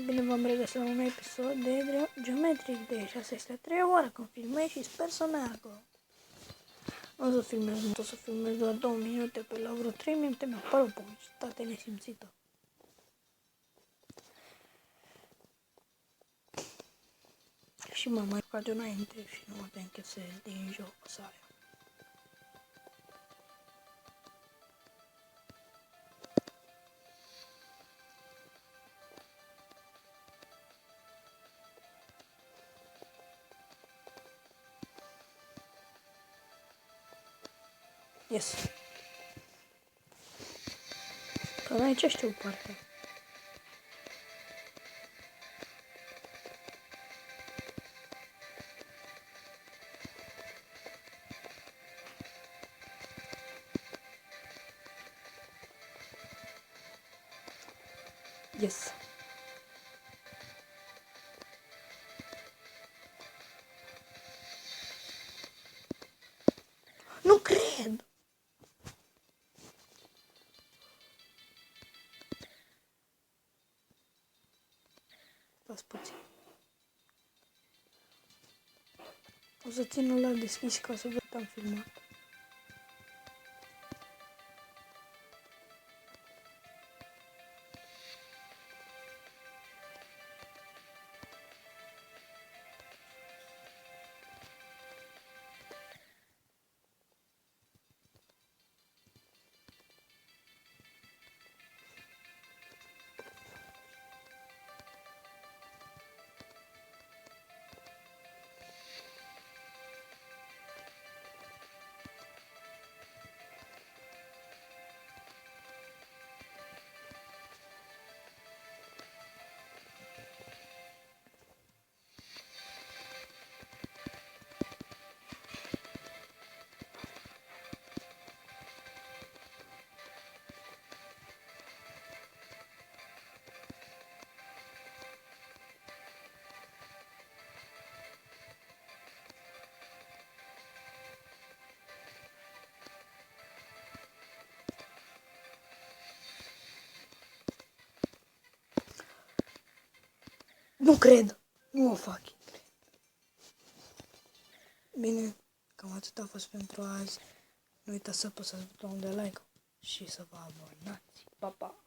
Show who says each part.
Speaker 1: bine v-am regăsit la un episod de Geometric Dash. Asta este a treia oară când filmez și sper să meargă. Nu o să filmez mult, o să filmez doar 2 minute, pe la vreo 3 minute mi-a apărut publicitate nesimțită. Și m-am mai jucat înainte și nu mă te închesez din joc să aia. Yes. Că n-ai ce știu partea. Yes. Nu cred! Stați puțin. O să țin ăla deschis ca să văd că am filmat. Nu cred! Nu o fac! Bine, cam atât a fost pentru azi. Nu uitați să apăsați butonul de like și să vă abonați. Pa, pa!